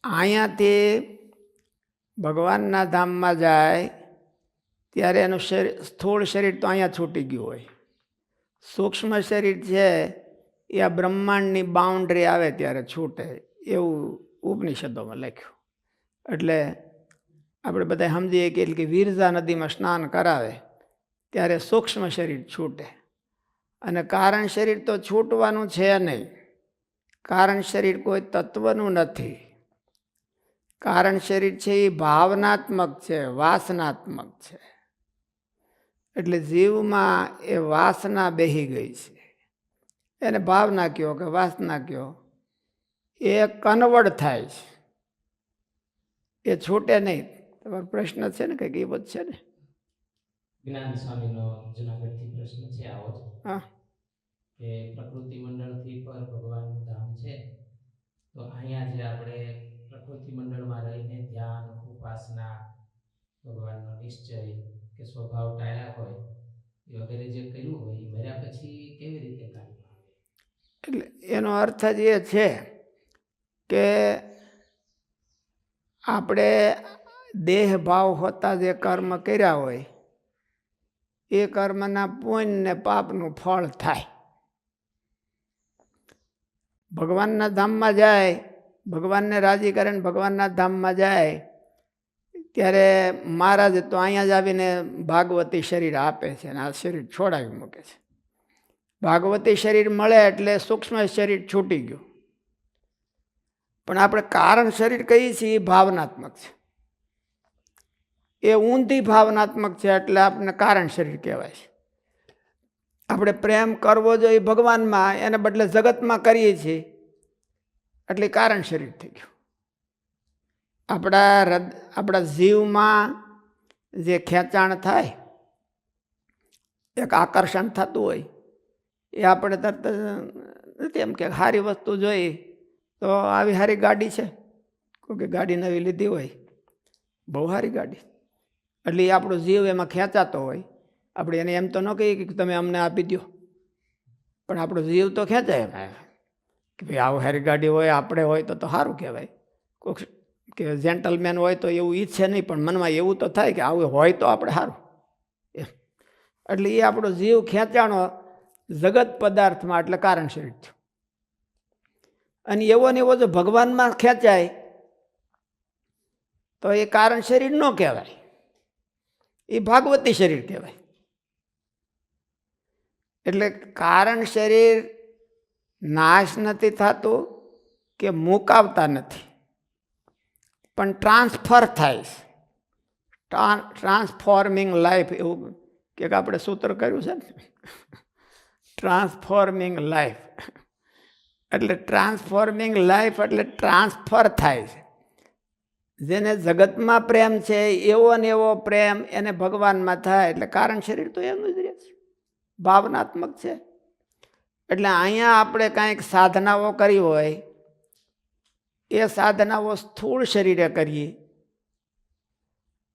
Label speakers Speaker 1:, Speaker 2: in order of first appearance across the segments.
Speaker 1: અહીંયાથી ભગવાનના ધામમાં જાય ત્યારે એનું શરીર, સ્થૂળ શરીર તો અહીંયા છૂટી ગયું હોય. સૂક્ષ્મ શરીર છે એ આ બ્રહ્માંડની બાઉન્ડ્રી આવે ત્યારે છૂટે, એવું ઉપનિષદોમાં લખ્યું. એટલે આપણે બધા સમજીએ કે વિરજા નદીમાં સ્નાન કરાવે ત્યારે સૂક્ષ્મ શરીર છૂટે. અને કારણ શરીર તો છૂટવાનું છે નહીં. કારણ શરીર કોઈ તત્વનું નથી. કારણ શરીર છે એ ભાવનાત્મક છે, વાસનાત્મક છે. એટલે જીવમાં એ વાસના બેહી ગઈ છે. એને ભાવના કયો કે વાસના કયો, એ કન્વર્ટ થાય છે, એ છૂટે નહીં. તમારો પ્રશ્ન છે ને કંઈક એ બધું છે ને?
Speaker 2: જ્ઞાન સ્વામીનો જુનાગઢથી પ્રશ્ન છે આવો જ.
Speaker 1: હા,
Speaker 2: કે પ્રકૃતિ મંડળથી પર ભગવાનનું ધામ છે, તો અહીંયા જે આપણે પ્રકૃતિ મંડળમાં રહીને ધ્યાન, ઉપાસના, ભગવાનનો નિશ્ચય કે સ્વભાવ ટાળ્યા હોય એ વગેરે જે કર્યું હોય એ મર્યા પછી કેવી રીતે કામમાં આવે?
Speaker 1: એટલે એનો અર્થ જ એ છે કે આપણે દેહ ભાવ હોતા જે કર્મ કર્યા હોય એ કર્મના પુણ્ય ને પાપનું ફળ થાય. ભગવાનના ધામમાં જાય, ભગવાનને રાજી કરે ને ભગવાનના ધામમાં જાય ત્યારે મહારાજ તો અહીંયા જ આવીને ભાગવતી શરીર આપે છે અને આ શરીર છોડાવી મૂકે છે. ભાગવતી શરીર મળે એટલે સૂક્ષ્મ શરીર છૂટી ગયું. પણ આપણે કારણ શરીર કહીએ છીએ એ ભાવનાત્મક છે. એ ઊંધી ભાવનાત્મક છે એટલે આપણે કારણ શરીર કહેવાય છે. આપણે પ્રેમ કરવો જોઈએ ભગવાનમાં, એને બદલે જગતમાં કરીએ છીએ એટલે કારણ શરીર થઈ ગયું. આપણા જીવમાં જે ખેંચાણ થાય, એક આકર્ષણ થતું હોય, એ આપણે તરત નથી એમ કે સારી વસ્તુ જોઈ તો આવી સારી ગાડી છે, કોઈ ગાડી નવી લીધી હોય, બહુ સારી ગાડી, એટલે એ આપણો જીવ એમાં ખેંચાતો હોય. આપણે એને એમ તો ન કહીએ કે તમે અમને આપી દો, પણ આપણો જીવ તો ખેંચાય કે ભાઈ આવું સારી ગાડી હોય, આપણે હોય તો સારું કહેવાય. કોઈક કે જેન્ટલમેન હોય તો એવું ઈચ્છે નહીં, પણ મનમાં એવું તો થાય કે આવું હોય તો આપણે સારું. એટલે એ આપણો જીવ ખેંચાણો જગત પદાર્થમાં, એટલે કારણ શરીર થયું. અને એવો ને એવો જો ભગવાનમાં ખેંચાય તો એ કારણ શરીર ન કહેવાય, એ ભાગવતી શરીર કહેવાય. એટલે કારણ શરીર નાશ નથી થતું કે મુકાવતા નથી, પણ ટ્રાન્સફર થાય છે. ટ્રાન્સફોર્મિંગ લાઈફ, એવું કે આપણે સૂત્ર કર્યું છે ને, ટ્રાન્સફોર્મિંગ લાઈફ. એટલે ટ્રાન્સફોર્મિંગ લાઈફ એટલે ટ્રાન્સફર થાય છે. જેને જગતમાં પ્રેમ છે એવો ને એવો પ્રેમ એને ભગવાનમાં થાય. એટલે કારણ શરીર તો એનું જ રહે છે, ભાવનાત્મક છે. એટલે અહીંયા આપણે કાંઈક સાધનાઓ કરી હોય, એ સાધનાઓ સ્થૂળ શરીરે કરીએ,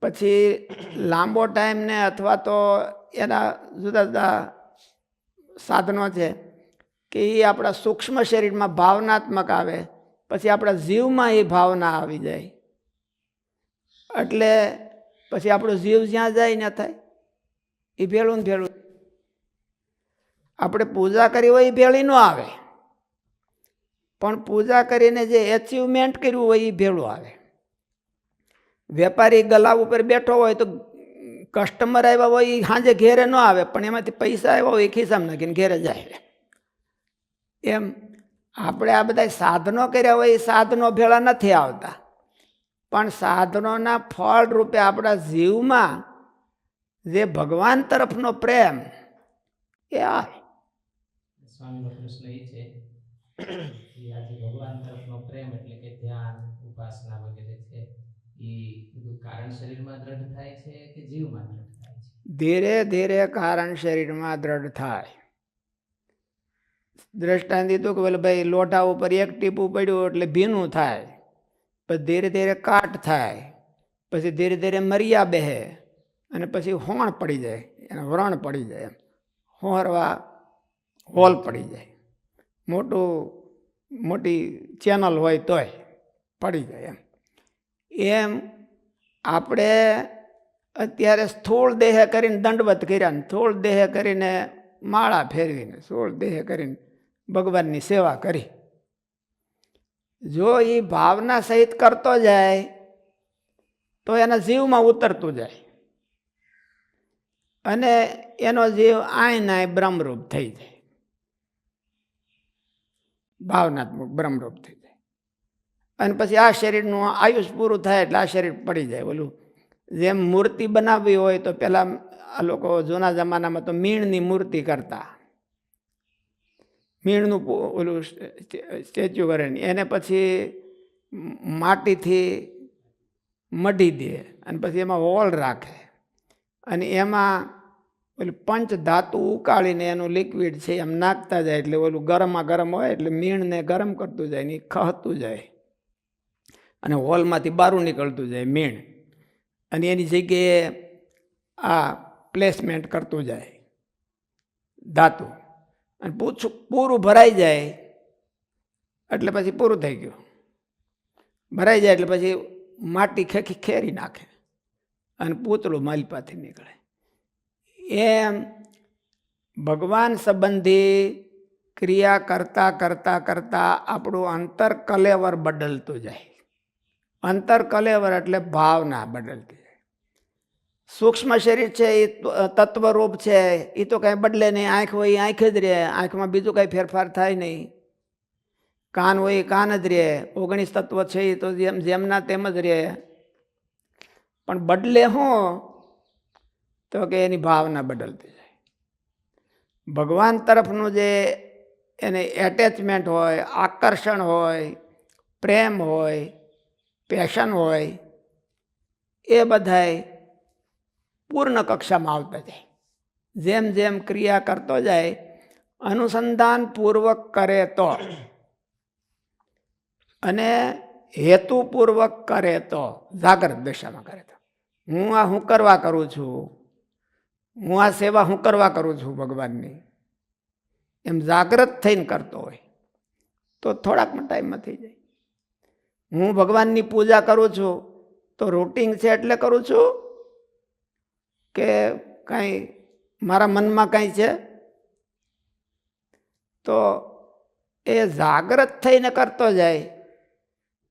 Speaker 1: પછી લાંબો ટાઈમને અથવા તો એના જુદા જુદા સાધનો છે કે એ આપણા સૂક્ષ્મ શરીરમાં ભાવનાત્મક આવે, પછી આપણા જીવમાં એ ભાવના આવી જાય. એટલે પછી આપણો જીવ જ્યાં જાય ન થાય, એ ભેળું ને ભેળું. આપણે પૂજા કરી હોય એ ભેળી ન આવે, પણ પૂજા કરીને જે એચિવમેન્ટ કર્યું હોય એ ભેળું આવે. વેપારી ગલા ઉપર બેઠો હોય તો કસ્ટમર આવ્યા હોય એ સાંજે ઘેરે ન આવે, પણ એમાંથી પૈસા આવ્યા હોય એ ખિસ્સામાં નાખીને ઘેરે જાય. એમ આપણે આ બધા સાધનો કર્યા હોય એ સાધનો ભેળા નથી આવતા, પણ સાધનોના ફળ રૂપે આપણા જીવમાં જે ભગવાન તરફનો પ્રેમ એ આવે.
Speaker 2: સ્વામીનો પ્રશ્ન એ છે કે આજે ભગવાન તરફનો પ્રેમ એટલે કે ધ્યાન, ઉપાસના વગેરે છે, એ બધું કારણ શરીરમાં દ્રઢ થાય છે કે જીવમાં દ્રઢ થાય છે?
Speaker 1: ધીરે ધીરે કારણ શરીરમાં દ્રઢ થાય. દ્રષ્ટાંત દીધું કે બોલે ભાઈ લોઢા ઉપર એક ટીપું પડ્યું એટલે ભીનું થાય, પછી ધીરે ધીરે કાટ થાય, પછી ધીરે ધીરે મરિયા બેહે, અને પછી હોણ પડી જાય, એને વ્રણ પડી જાય, એમ હોરવા હોલ પડી જાય. મોટી ચેનલ હોય તોય પડી જાય. એમ આપણે અત્યારે સ્થૂળ દેહ કરીને દંડવત કર્યા ને સ્થૂળ દેહ કરીને માળા ફેરવીને સ્થૂળ દેહ કરીને ભગવાનની સેવા કરી. જો એ ભાવના સહિત કરતો જાય તો એના જીવમાં ઉતરતું જાય અને એનો જીવ આય બ્રહ્મરૂપ થઈ જાય, ભાવનાત્મક બ્રહ્મરૂપ થઈ જાય. અને પછી આ શરીરનું આયુષ પૂરું થાય એટલે આ શરીર પડી જાય. ઓલું જેમ મૂર્તિ બનાવવી હોય તો પેલા આ લોકો જૂના જમાનામાં તો મીણની મૂર્તિ કરતા, મીણનું ઓલું સ્ટેચ્યુ કરે એને પછી માટીથી મઢી દે અને પછી એમાં હોલ રાખે અને એમાં ઓલું પંચ ધાતુ ઉકાળીને એનું લિક્વિડ છે એમ નાખતા જાય એટલે ઓલું ગરમમાં ગરમ હોય એટલે મીણને ગરમ કરતું જાય ને ખહતું જાય અને હોલમાંથી બારું નીકળતું જાય મીણ, અને એની જગ્યાએ આ પ્લેસમેન્ટ કરતું જાય ધાતુ, અને પૂરું ભરાઈ જાય એટલે પછી પૂરું થઈ ગયું. ભરાઈ જાય એટલે પછી માટી ખેરી નાખે અને પૂતળું માલપાથી નીકળે. એમ ભગવાન સંબંધી ક્રિયા કરતાં કરતાં કરતાં આપણું અંતર કલેવર બદલતું જાય. અંતર કલેવર એટલે ભાવના બદલતી જાય. સૂક્ષ્મ શરીર છે એ તત્વરૂપ છે, એ તો કાંઈ બદલે નહીં. આંખ હોય એ આંખ જ રહે, આંખમાં બીજું કાંઈ ફેરફાર થાય નહીં. કાન હોય એ કાન જ રહે, 19 તત્વ છે એ તો જેમના તેમ જ રહે. પણ બદલે શું તો કે એની ભાવના બદલતી જાય. ભગવાન તરફનું જે એને એટેચમેન્ટ હોય, આકર્ષણ હોય, પ્રેમ હોય, પેશન હોય, એ બધાય પૂર્ણ કક્ષામાં આવતા જાય. જેમ જેમ ક્રિયા કરતો જાય, અનુસંધાન પૂર્વક કરે તો અને હેતુપૂર્વક કરે તો, જાગ્રત દશામાં કરે તો, હું આ હું કરવા કરું છું, હું આ સેવા હું કરવા કરું છું ભગવાનની, એમ જાગ્રત થઈને કરતો હોય તો થોડાકમાં ટાઈમમાં થઈ જાય. હું ભગવાનની પૂજા કરું છું તો રૂટિન છે એટલે કરું છું કે કાંઈ મારા મનમાં કાંઈ છે, તો એ જાગ્રત થઈને કરતો જાય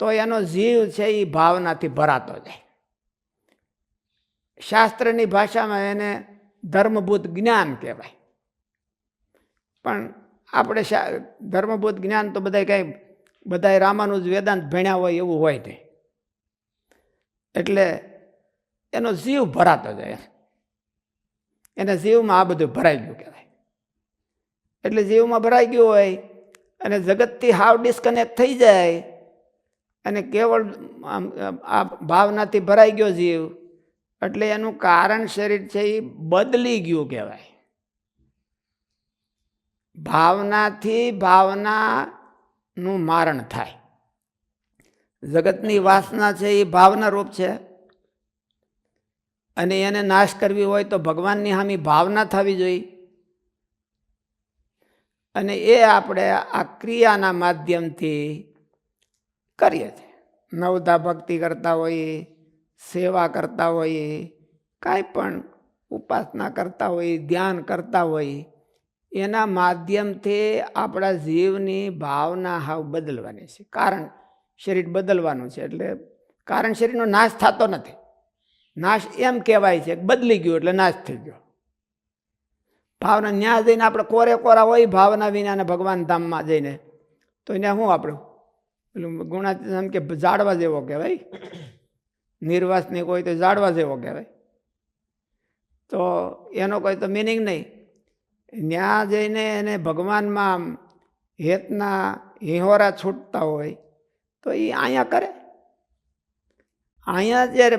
Speaker 1: તો એનો જીવ છે એ ભાવનાથી ભરાતો જાય. શાસ્ત્રની ભાષામાં એને ધર્મભૂત જ્ઞાન કહેવાય. પણ આપણે ધર્મભૂત જ્ઞાન તો બધા રામાનુજ વેદાંત ભણ્યા હોય એવું હોય નહીં. એટલે એનો જીવ ભરાતો જાય, એના જીવમાં આ બધું ભરાઈ ગયું કહેવાય. એટલે જીવમાં ભરાઈ ગયું હોય અને જગતથી હાવ ડિસ્કનેક્ટ થઈ જાય અને કેવળ આ ભાવનાથી ભરાઈ ગયો જીવ, એટલે એનું કારણ શરીર છે એ બદલી ગયું કહેવાય. ભાવનાથી ભાવનાનું મારણ થાય. જગતની વાસના છે એ ભાવના રૂપ છે અને એને નાશ કરવી હોય તો ભગવાનની સામે ભાવના થવી જોઈએ. અને એ આપણે આ ક્રિયાના માધ્યમથી કરીએ છીએ. નવધા ભક્તિ કરતા હોઈએ, સેવા કરતા હોઈએ, કાંઈ પણ ઉપાસના કરતા હોઈએ, ધ્યાન કરતા હોઈએ, એના માધ્યમથી આપણા જીવની ભાવના હાવ બદલવાની છે. કારણ શરીર બદલવાનું છે એટલે કારણ શરીરનો નાશ થતો નથી. નાશ એમ કહેવાય છે બદલી ગયો એટલે નાશ થઈ ગયો. ભાવના ન્યા જઈને આપણે કોરા હોય ભાવના વિના ભગવાન ધામમાં જઈને તો એને શું આપણું પેલું ગુણાતીત કે ઝાડવા જેવો કહેવાય, નિર્વાસનિક હોય તો ઝાડવા જેવો કહેવાય. તો એનો કોઈ તો મિનિંગ નહીં. ન્યા જઈને એને ભગવાનમાં હેતના હિહોરા છૂટતા હોય તો એ અહીંયા કરે. અહીંયા જ્યારે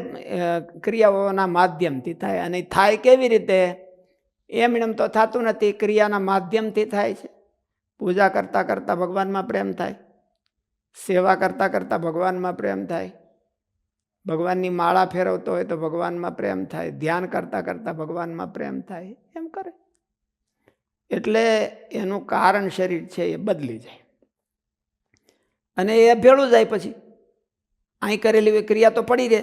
Speaker 1: ક્રિયાઓના માધ્યમથી થાય, અને થાય કેવી રીતે? એમ તો થતું નથી, ક્રિયાના માધ્યમથી થાય છે. પૂજા કરતાં કરતાં ભગવાનમાં પ્રેમ થાય, સેવા કરતાં કરતાં ભગવાનમાં પ્રેમ થાય, ભગવાનની માળા ફેરવતો હોય તો ભગવાનમાં પ્રેમ થાય, ધ્યાન કરતાં કરતાં ભગવાનમાં પ્રેમ થાય, એમ કરે. એટલે એનું કારણ શરીર છે એ બદલી જાય અને એ ભેળું જાય પછી અહીં કરેલી હોય ક્રિયા તો પડી રહે.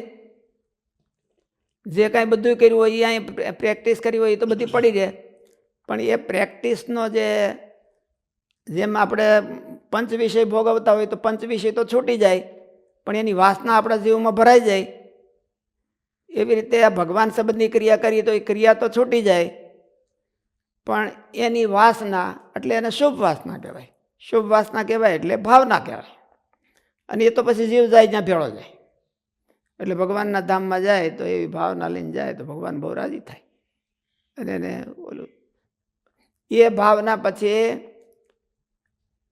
Speaker 1: જે કાંઈ બધું કર્યું હોય એ અહીં પ્રેક્ટિસ કરી હોય એ તો બધી પડી રહે. પણ એ પ્રેક્ટિસનો જેમ આપણે પંચ વિષય ભોગવતા હોય તો પંચ વિષય તો છૂટી જાય, પણ એની વાસના આપણા જીવમાં ભરાઈ જાય. એવી રીતે આ ભગવાન સંબંધની ક્રિયા કરીએ તો એ ક્રિયા તો છૂટી જાય, પણ એની વાસના એટલે એને શુભ વાસના કહેવાય. શુભ વાસના કહેવાય એટલે ભાવના કહેવાય. અને એ તો પછી જીવ જાય ત્યાં ભેળો જાય. એટલે ભગવાનના ધામમાં જાય તો એવી ભાવના લઈને જાય તો ભગવાન બહુ રાજી થાય. અને એને ઓલું એ ભાવના પછી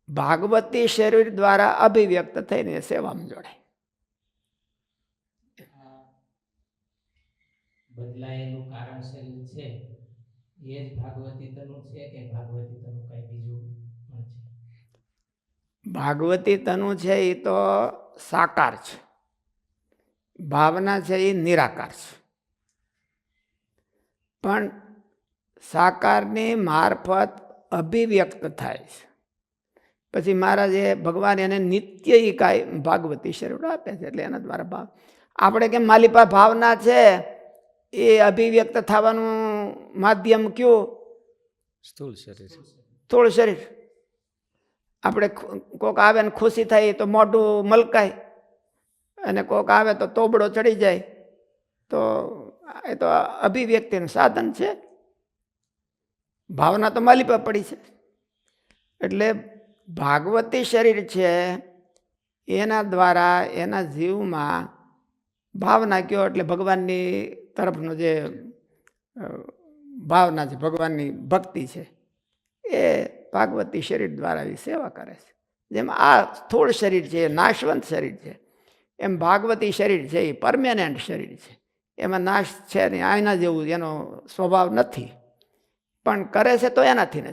Speaker 1: ભાગવતી શરીર દ્વારા અભિવ્યક્ત થઈને સેવામાં જોડાય.
Speaker 2: બદલાયેલું કારણ શરીર છે એ જ ભાગવતી તનુ છે કે ભાગવતી તનુ કઈ બીજું પણ છે?
Speaker 1: ભાગવતી તનુ છે એ તો સાકાર છે, ભાવના છે એ નિરાકાર છે. પણ સાકારની મારફત અભિવ્યક્ત થાય છે. પછી મહારાજે ભગવાન એને નિત્ય એ કાંઈ ભાગવતી શરીર આપે છે, એટલે એના દ્વારા ભાવ આપણે કેમ માલિપા ભાવના છે એ અભિવ્યક્ત થવાનું માધ્યમ કયું?
Speaker 3: સ્થૂળ શરીર.
Speaker 1: સ્થૂળ શરીર. આપણે કોક આવે ને ખુશી થાય તો મોઢું મલકાય, અને કોક આવે તો તોબડો ચડી જાય. તો એ તો અભિવ્યક્તિનું સાધન છે. ભાવના તો માલિપા પડી છે. એટલે ભાગવતી શરીર છે એના દ્વારા એના જીવમાં ભાવના કયો એટલે ભગવાનની તરફનો જે ભાવના છે, ભગવાનની ભક્તિ છે, એ ભાગવતી શરીર દ્વારા એ સેવા કરે છે. જેમ આ સ્થૂળ શરીર છે એ નાશવંત શરીર છે, એમ ભાગવતી શરીર છે એ પરમેનન્ટ શરીર છે. એમાં નાશ છે નહીં, આના જેવું એનો સ્વભાવ નથી, પણ કરે છે તો એનાથી ને